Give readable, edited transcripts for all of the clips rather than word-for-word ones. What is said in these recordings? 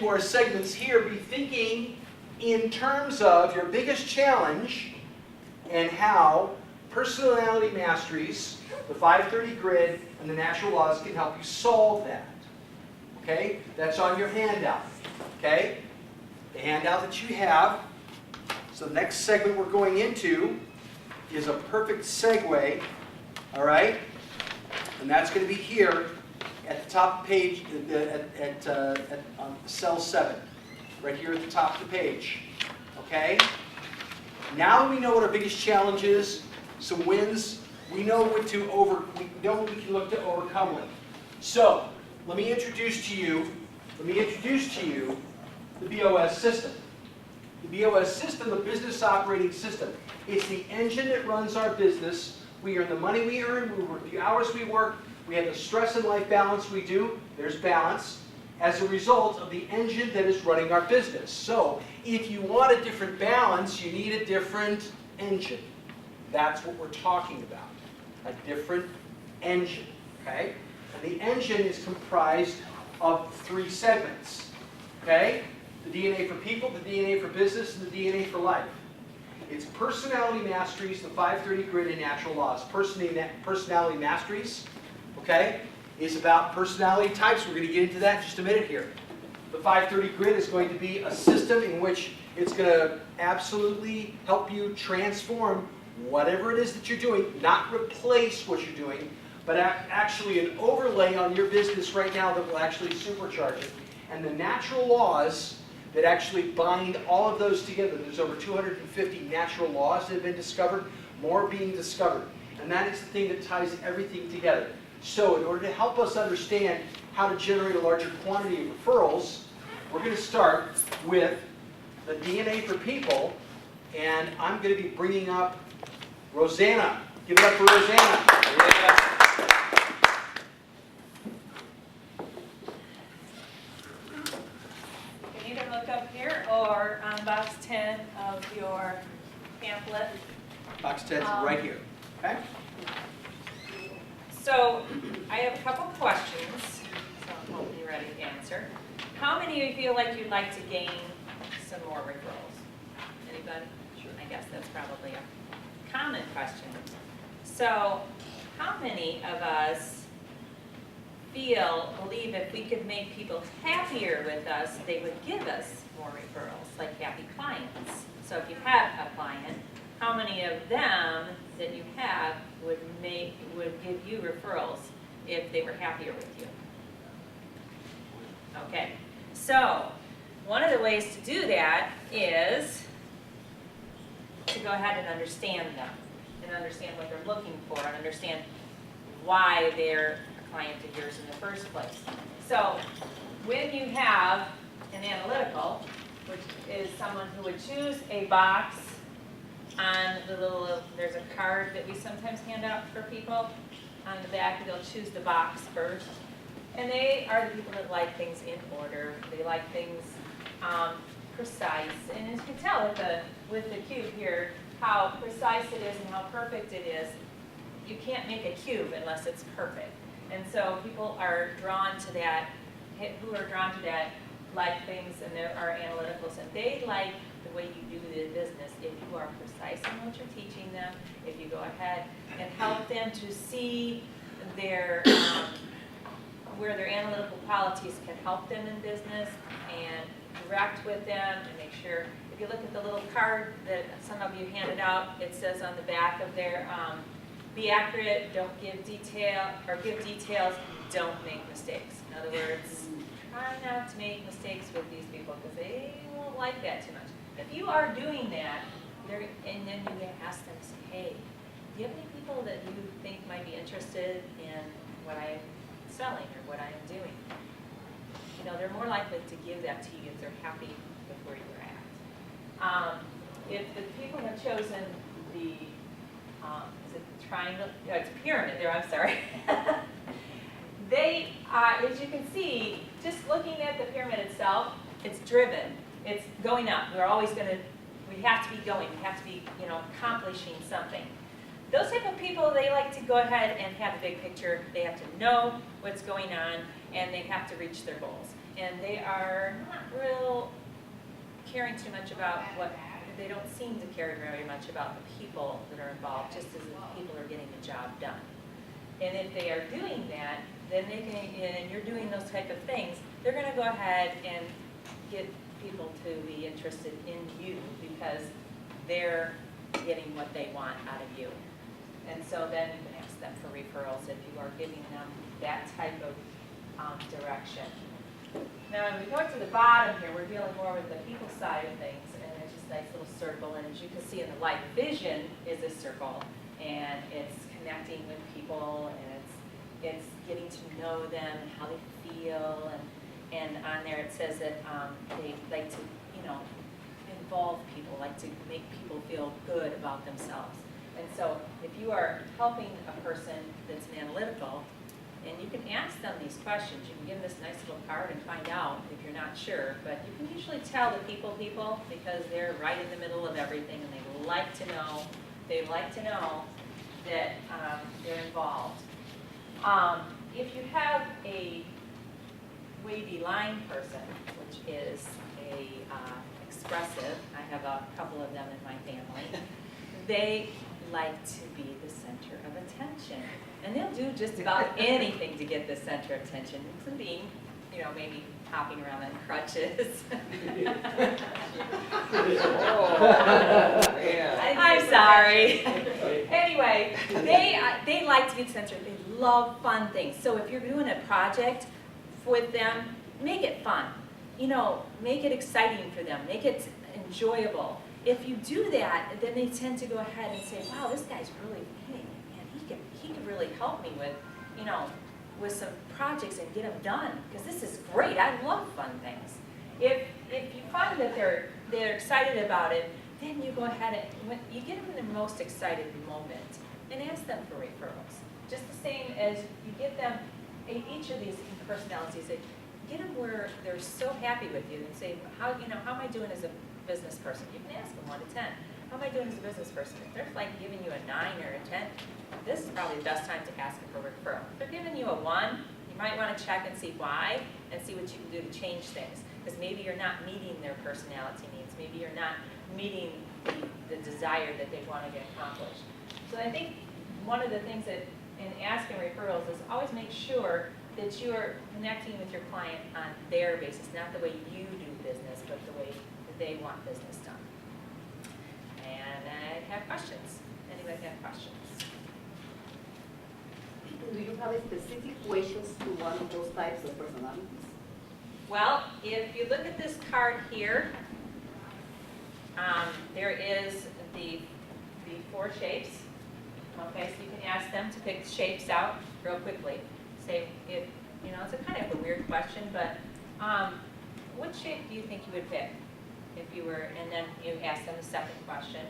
into our segments here, be thinking in terms of your biggest challenge and how personality masteries, the 530 grid, and the natural laws can help you solve that. Okay? That's on your handout. Okay? The handout that you have. So the next segment we're going into is a perfect segue. All right? And that's going to be here at the top of the page, on cell 7. Right here at the top of the page. Okay? Now we know what our biggest challenge is, some wins, we know what we know what we can look to overcome with. So, let me introduce to you the BOS system. The BOS system, the business operating system. It's the engine that runs our business. We earn the money we earn, we work the hours we work, we have the stress and life balance we do, there's balance, as a result of the engine that is running our business. So, if you want a different balance, you need a different engine. That's what we're talking about. A different engine. Okay? And the engine is comprised of 3 segments. Okay? The DNA for people, the DNA for business, and the DNA for life. It's personality masteries, the 530 grid, and natural laws. Personality masteries, okay, is about personality types. We're going to get into that in just a minute here. The 530 grid is going to be a system in which it's going to absolutely help you transform whatever it is that you're doing, not replace what you're doing, but actually an overlay on your business right now that will actually supercharge it. And the natural laws that actually bind all of those together. There's over 250 natural laws that have been discovered, more being discovered. And that is the thing that ties everything together. So in order to help us understand how to generate a larger quantity of referrals, we're going to start with the DNA for people, and I'm going to be bringing up Rosanna. Give it up for Rosanna. Yeah. You can either look up here or on box 10 of your pamphlet. Box 10 is right here. Okay? So I have a couple questions, so I hope you're ready to answer. How many of you feel like you'd like to gain some more referrals? Anybody? Sure. I guess that's probably a common question. So how many of us believe if we could make people happier with us, they would give us more referrals, like happy clients? So if you have a client, how many of them that you have would give you referrals if they were happier with you? Okay, so one of the ways to do that is to go ahead and understand them, and understand what they're looking for, and understand why they're a client of yours in the first place. So when you have an analytical, which is someone who would choose a box on the little, there's a card that we sometimes hand out for people. On the back, they'll choose the box first. And they are the people that like things in order. They like things precise. And as you can tell with the cube here, how precise it is and how perfect it is. You can't make a cube unless it's perfect. And so people are drawn to that, who are drawn to that, like things, and there are analyticals, and they like the way you do the business if you are precise in what you're teaching them, if you go ahead and help them to see their where their analytical qualities can help them in business, and direct with them and make sure. If you look at the little card that some of you handed out, it says on the back of there, be accurate, don't give detail, or give details, don't make mistakes. In other words, try not to make mistakes with these people because they won't like that too much. If you are doing that, and then you ask them, say, hey, do you have any people that you think might be interested in what I'm selling or what I am doing? You know, they're more likely to give that to you if they're happy with where you're at. If the people have chosen the, is it triangle? No, it's pyramid there, I'm sorry. They, as you can see, just looking at the pyramid itself, it's driven. It's going up. We're always going to, we have to be going. We have to be, you know, accomplishing something. Those type of people, they like to go ahead and have a big picture. They have to know what's going on, and they have to reach their goals. and they are not real caring too much about they don't seem to care very much about the people that are involved, just as the people are getting the job done. And if they are doing that, then they can, and you're doing those type of things, they're going to go ahead and get people to be interested in you because they're getting what they want out of you. And so then you can ask them for referrals if you are giving them that type of direction. Now, when we go to the bottom here, we're dealing more with the people side of things, and it's just a nice little circle. And as you can see in the light, vision is a circle, and it's connecting with people, and it's getting to know them and how they feel, and on there it says that they like to, involve people, like to make people feel good about themselves. And so if you are helping a person that's an analytical, and you can ask them these questions, you can give them this nice little card and find out if you're not sure, but you can usually tell the people because they're right in the middle of everything, and they like to know that they're involved. If you have a wavy line person, which is a expressive, I have a couple of them in my family, they like to be the center of attention. And they'll do just about anything to get the center of attention, including, maybe hopping around on crutches. I'm sorry. Anyway, they like to get centered. They love fun things. So if you're doing a project with them, make it fun. Make it exciting for them. Make it enjoyable. If you do that, then they tend to go ahead and say, wow, this guy's really, he could really help me with, with some projects and get them done, because this is great. I love fun things. If you find that they're excited about it, then you go ahead and you get them in their most excited moment and ask them for referrals. Just the same as you get them, each of these personalities, get them where they're so happy with you and say, how am I doing as a business person? You can ask them 1 to 10. How am I doing as a business person? If they're like giving you a 9 or a 10, this is probably the best time to ask them for a referral. If they're giving you a 1, you might want to check and see why and see what you can do to change things. Because maybe you're not meeting their personality needs. Maybe you're not meeting the desire that they want to get accomplished. So I think one of the things that in asking referrals is always make sure that you're connecting with your client on their basis, not the way you do business, but the way that they want business done. And I have questions. Anybody have questions? Do you have specific questions to one of those types of personalities? Well, if you look at this card here, there is the 4 shapes. Okay, so you can ask them to pick shapes out real quickly. Say, if it's a kind of a weird question, but what shape do you think you would pick if you were? And then you ask them the second question.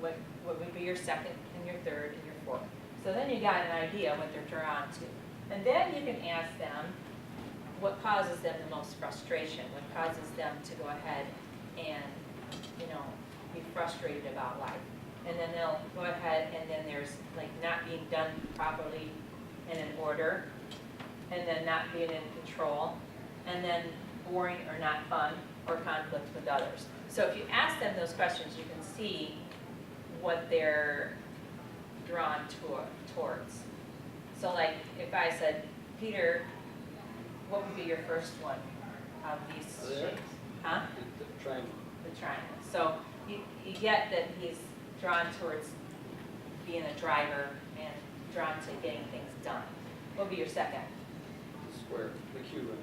What would be your second and your third and your fourth? So then you got an idea what they're drawn to. And then you can ask them what causes them the most frustration, what causes them to go ahead and, be frustrated about life. And then they'll go ahead, and then there's like not being done properly and in order, and then not being in control, and then boring or not fun, or conflict with others. So if you ask them those questions, you can see what they're drawn towards. So like if I said, Peter, what would be your first one of these shapes? Huh? The triangle. The triangle. So you get that he's drawn towards being a driver and drawn to getting things done. What would be your second? The square, the Cuban.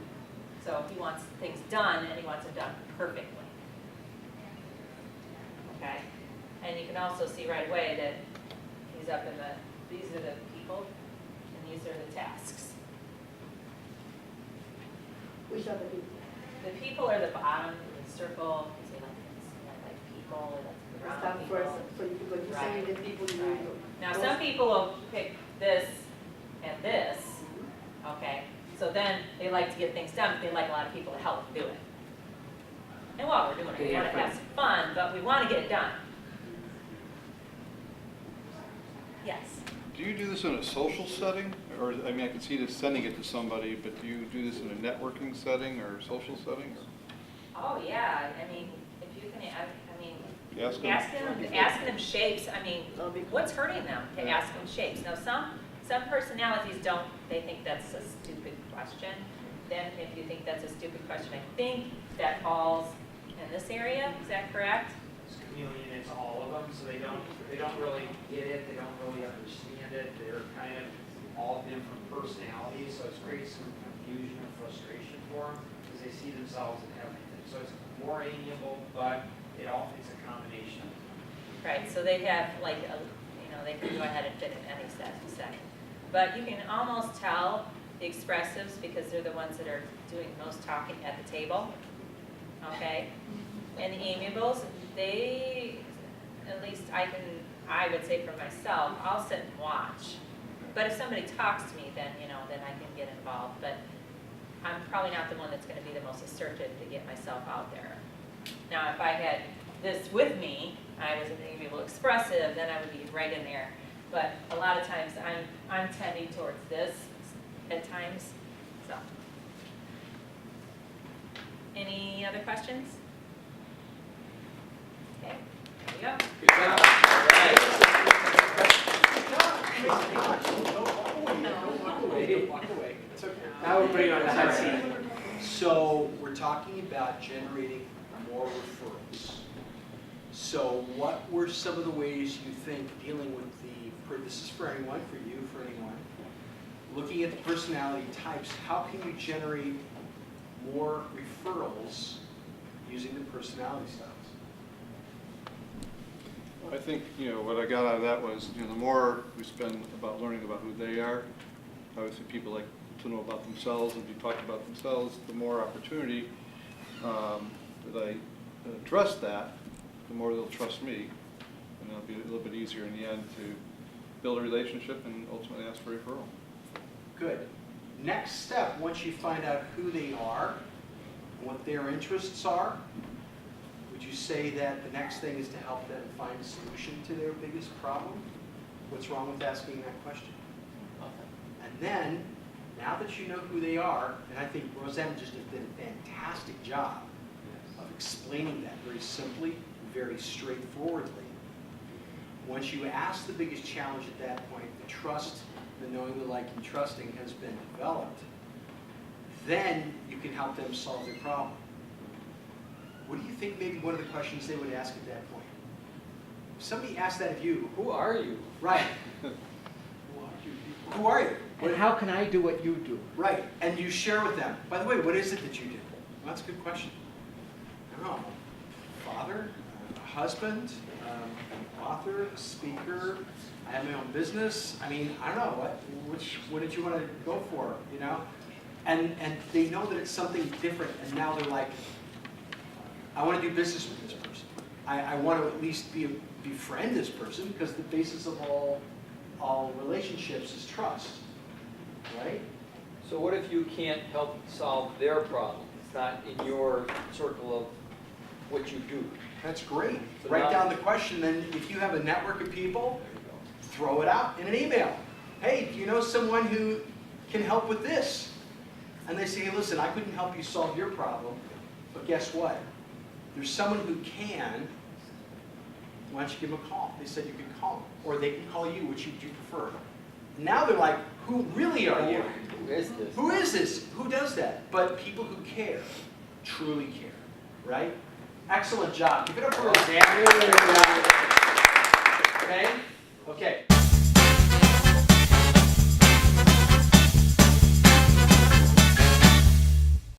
So he wants things done, and he wants them done perfectly. Okay? And you can also see right away that he's up in these are the people, and these are the tasks. Which are the people? The people are the bottom, the circle, because they like people, they like to be around Start people. first, so when you say Right. the people, you Right. know. Now, some people will pick this and this, okay? So then they like to get things done, but they like a lot of people to help them do it. And while we're doing it, we want to have some fun, but we want to get it done. Yes? Do you do this in a social setting? Or, I mean, I can see this sending it to somebody, but do you do this in a networking setting or social setting? Oh, yeah, I mean, if you can, I mean, Ask them. asking them shapes, I mean, what's hurting them to Yeah. ask them shapes? Now, some personalities don't, they think that's a stupid question. Then if you think that's a stupid question, I think that falls in this area, is that correct? It's chameleon, it's all of them, so they don't really get it, they don't really understand it, they're kind of all different personalities, so it creates some confusion and frustration for them, because they see themselves in everything. So it's more amiable, but it's a combination of them. Right, so they have like, they can go ahead and fit in any setting. But you can almost tell the expressives because they're the ones that are doing most talking at the table, okay? And the amiables, they, at least I would say for myself, I'll sit and watch. But if somebody talks to me, then, then I can get involved. But I'm probably not the one that's gonna be the most assertive to get myself out there. Now, if I had this with me, I was an amiable expressive, then I would be right in there. But a lot of times, I'm tending towards this at times, so. Any other questions? Okay, there you go. Good job. Don't walk away. It's okay. Now we're putting on the hot seat. So we're talking about generating more referrals. So what were some of the ways you think dealing with this is for anyone, for you, for anyone, looking at the personality types, how can you generate more referrals using the personality styles? I think, what I got out of that was, the more we spend about learning about who they are, obviously people like to know about themselves, and if you talk about themselves, the more opportunity that I address that, the more they'll trust me, and it'll be a little bit easier in the end to build a relationship and ultimately ask for a referral. Good. Next step, once you find out who they are, what their interests are, would you say that the next thing is to help them find a solution to their biggest problem? What's wrong with asking that question? And then, now that you know who they are, and I think Roseanne just did a fantastic job of explaining that very simply, very straightforwardly. Once you ask the biggest challenge at that point, the trust, the knowing, the like, and trusting has been developed, then you can help them solve their problem. What do you think maybe one of the questions they would ask at that point? If somebody asked that of you, Who are you? right, who are you? And how can I do what you do? Right, and you share with them. By the way, what is it that you do? Well, that's a good question. I don't know, father, husband, author, speaker, I have my own business. I mean, I don't know, what did you want to go for, And they know that it's something different, and now they're like, I want to do business with this person. I want to at least befriend this person, because the basis of all relationships is trust, right? So what if you can't help solve their problem? It's not in your circle of what you do. That's great. So Write now- down the question, then if you have a network of people, throw it out in an email. Hey, do you know someone who can help with this? And they say, hey, listen, I couldn't help you solve your problem, but guess what? There's someone who can. Why don't you give them a call? They said you could call them. Or they can call you, which do you prefer? Now they're like, who really are you? Who is this? Who is this? Who does that? But people who care, truly care, right? Excellent job. Give it up for Roseanne. Okay? Okay.